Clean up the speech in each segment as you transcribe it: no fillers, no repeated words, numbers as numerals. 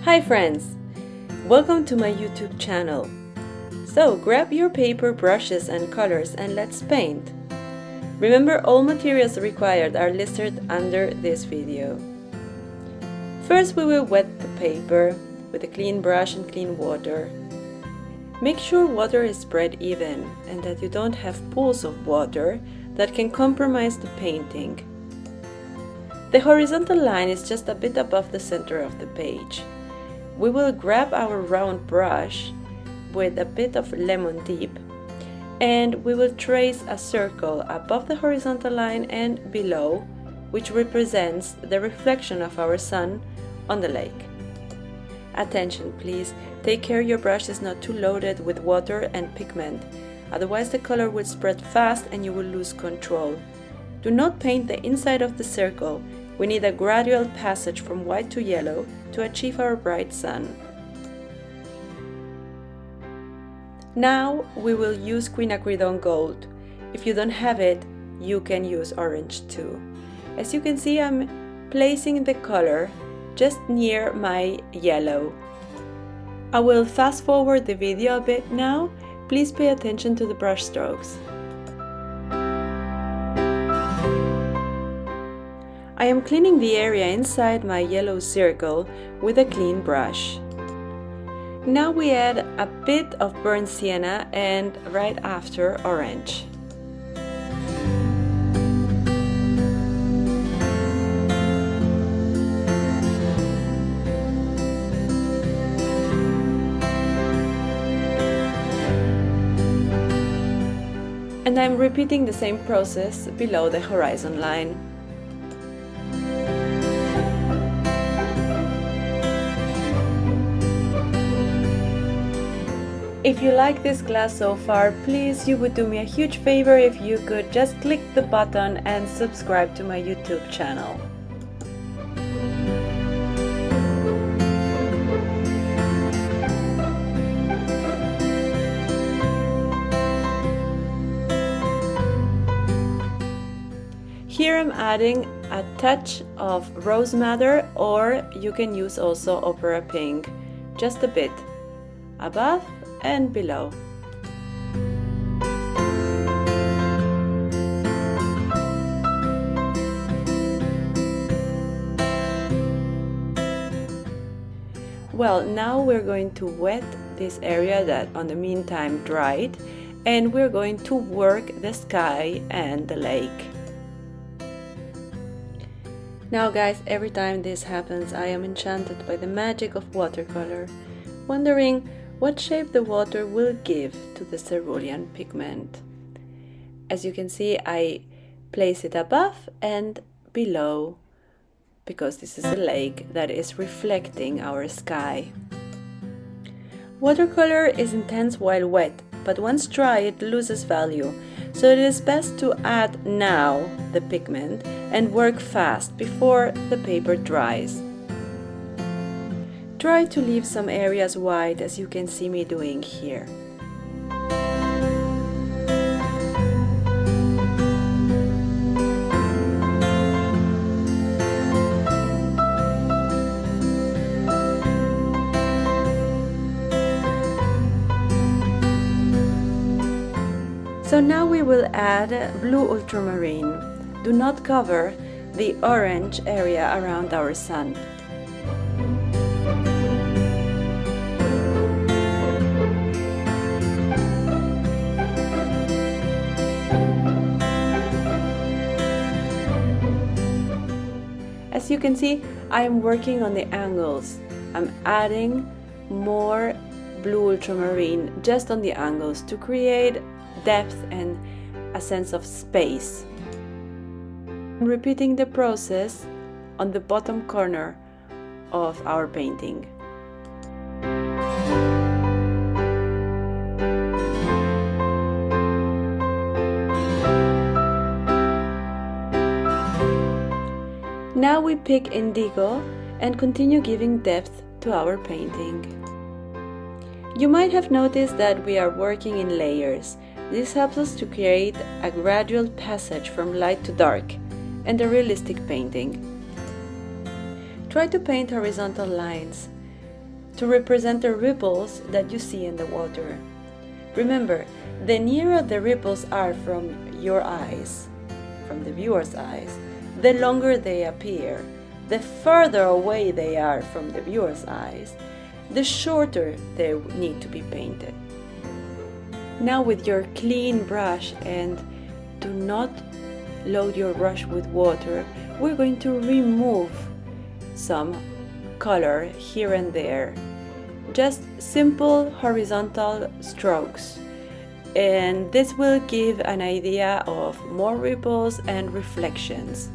Hi friends! Welcome to my YouTube channel. So grab your paper, brushes and colors and let's paint. Remember, all materials required are listed under this video. First we will wet the paper with a clean brush and clean water. Make sure water is spread even and that you don't have pools of water that can compromise the painting. The horizontal line is just a bit above the center of the page. We will grab our round brush with a bit of lemon dip and we will trace a circle above the horizontal line and below, which represents the reflection of our sun on the lake. Attention please, take care your brush is not too loaded with water and pigment, otherwise the color will spread fast and you will lose control. Do not paint the inside of the circle. We need a gradual passage from white to yellow to achieve our bright sun. Now we will use quinacridone gold. If you don't have it, you can use orange too. As you can see, I'm placing the color just near my yellow. I will fast forward the video a bit now. Please pay attention to the brush strokes. I am cleaning the area inside my yellow circle with a clean brush. Now we add a bit of burnt sienna and right after orange. And I'm repeating the same process below the horizon line. If you like this class so far, please, you would do me a huge favor if you could just click the button and subscribe to my YouTube channel. Here I'm adding a touch of rose madder, or you can use also opera pink, just a bit, above and below. Well, now we're going to wet this area that on the meantime dried, and we're going to work the sky and the lake. Now guys, every time this happens, I am enchanted by the magic of watercolor, wondering what shape the water will give to the cerulean pigment. As you can see, I place it above and below because this is a lake that is reflecting our sky. Watercolor is intense while wet, but once dry it loses value, so it is best to add now the pigment and work fast before the paper dries. Try to leave some areas white, as you can see me doing here. So now we will add blue ultramarine. Do not cover the orange area around our sun. As you can see, I am working on the angles. I'm adding more blue ultramarine just on the angles to create depth and a sense of space. I'm repeating the process on the bottom corner of our painting. Now we pick indigo and continue giving depth to our painting. You might have noticed that we are working in layers. This helps us to create a gradual passage from light to dark and a realistic painting. Try to paint horizontal lines. to represent the ripples that you see in the water. Remember, the nearer the ripples are from your eyes, from the viewer's eyes, the longer they appear. The further away they are from the viewer's eyes, the shorter they need to be painted. Now with your clean brush, and do not load your brush with water, we're going to remove some color here and there. Just simple horizontal strokes. And this will give an idea of more ripples and reflections.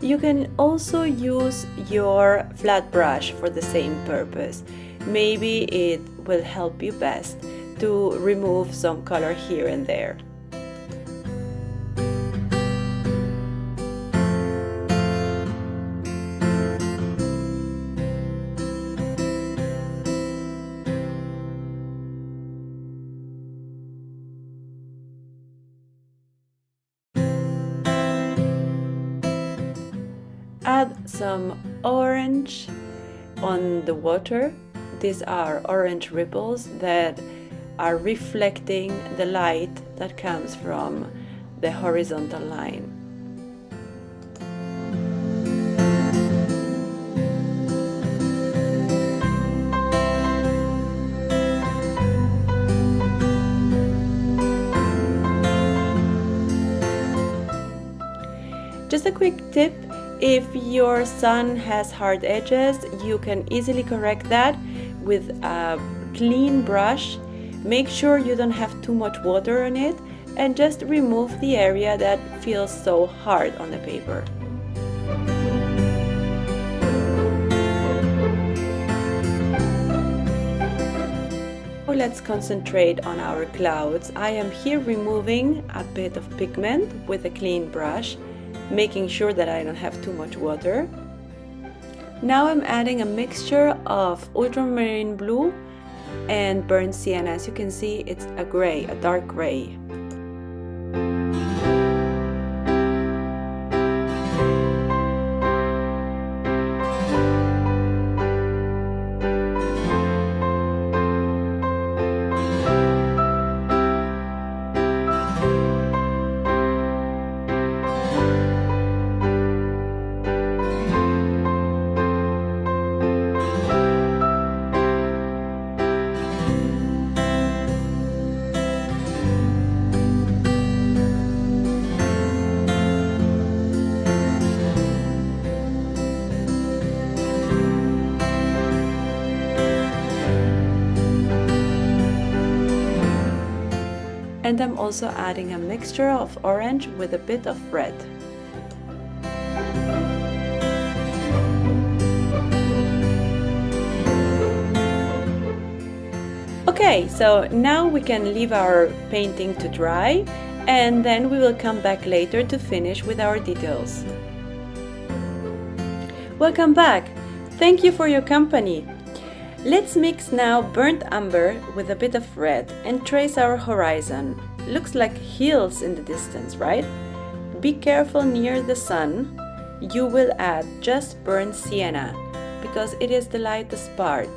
You can also use your flat brush for the same purpose. Maybe it will help you best to remove some color here and there. Add some orange on the water. These are orange ripples that are reflecting the light that comes from the horizontal line. Just a quick tip. If your sun has hard edges, you can easily correct that with a clean brush. Make sure you don't have too much water on it, and just remove the area that feels so hard on the paper. Let's concentrate on our clouds. I am here removing a bit of pigment with a clean brush, making sure that I don't have too much water. Now I'm adding a mixture of ultramarine blue and burnt sienna. As you can see, it's a gray, a dark gray. And I'm also adding a mixture of orange with a bit of red. Okay, so now we can leave our painting to dry, and then we will come back later to finish with our details. Welcome back! Thank you for your company! Let's mix now burnt umber with a bit of red and trace our horizon. Looks like hills in the distance, right? Be careful near the sun. You will add just burnt sienna because it is the lightest part.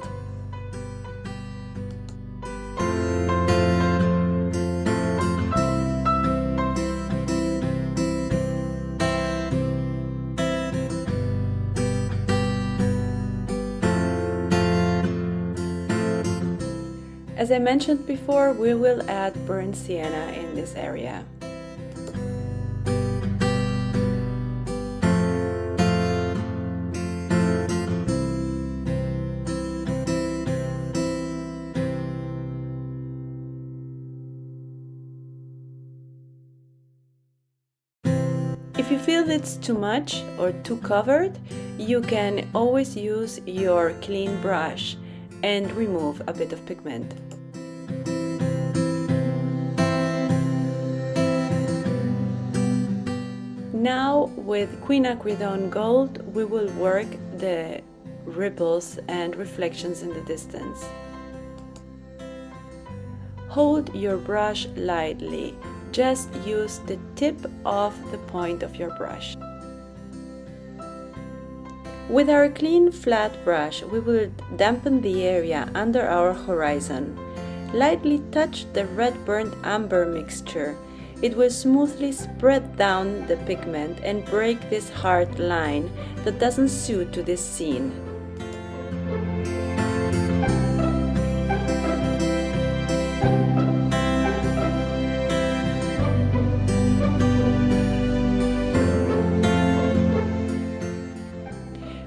As I mentioned before, we will add burnt sienna in this area. If you feel it's too much or too covered, you can always use your clean brush and remove a bit of pigment. Now with quinacridone gold we will work the ripples and reflections in the distance. Hold your brush lightly, just use the tip of the point of your brush. With our clean flat brush we will dampen the area under our horizon. Lightly touch the red burnt umber mixture. It will smoothly spread down the pigment and break this hard line that doesn't suit to this scene.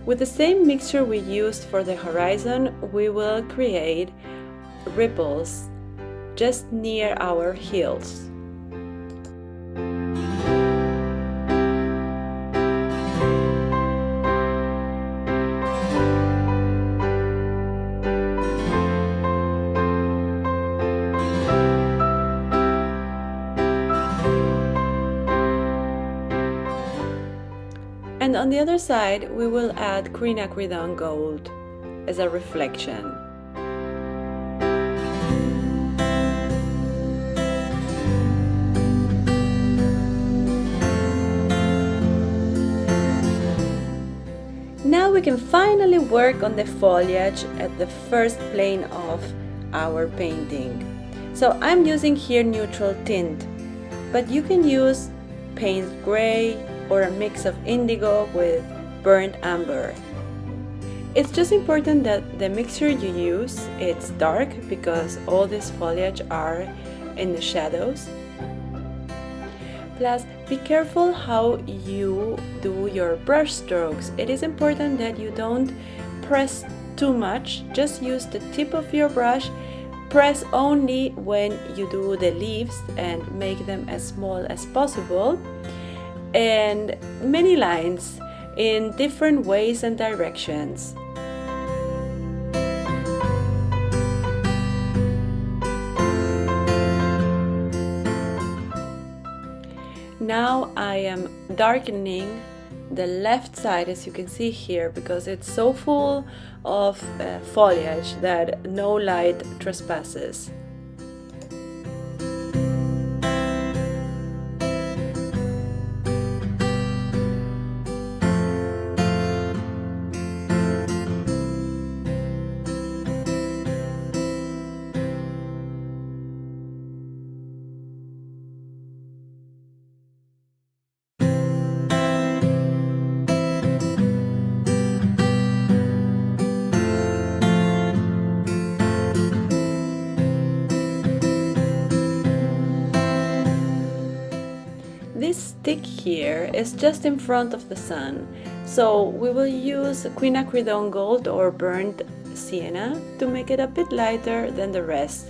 With the same mixture we used for the horizon, we will create ripples just near our heels. And on the other side, we will add quinacridone gold as a reflection. Now we can finally work on the foliage at the first plane of our painting. So I'm using here neutral tint, but you can use paint gray or a mix of indigo with burnt umber. It's just important that the mixture you use, it's dark because all this foliage are in the shadows. Plus, be careful how you do your brush strokes. It is important that you don't press too much. Just use the tip of your brush. Press only when you do the leaves and make them as small as possible. And many lines in different ways and directions. Now I am darkening the left side, as you can see here, because it's so full of foliage that no light trespasses. This stick here is just in front of the sun, so we will use quinacridone gold or burnt sienna to make it a bit lighter than the rest.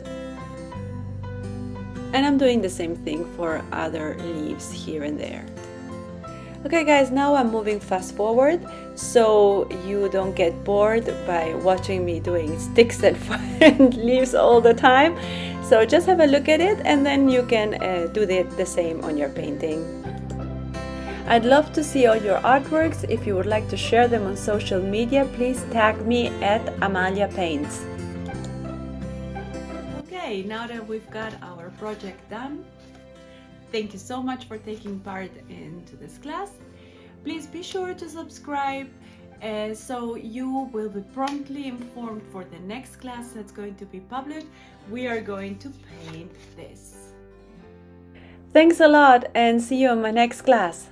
And I'm doing the same thing for other leaves here and there. Okay guys, now I'm moving fast forward so you don't get bored by watching me doing sticks and leaves all the time. So just have a look at it and then you can do the same on your painting. I'd love to see all your artworks. If you would like to share them on social media, please tag me at Amalia Paints. Okay, now that we've got our project done, thank you so much for taking part into this class. Please be sure to subscribe so you will be promptly informed for the next class that's going to be published. We are going to paint this. Thanks a lot and see you in my next class.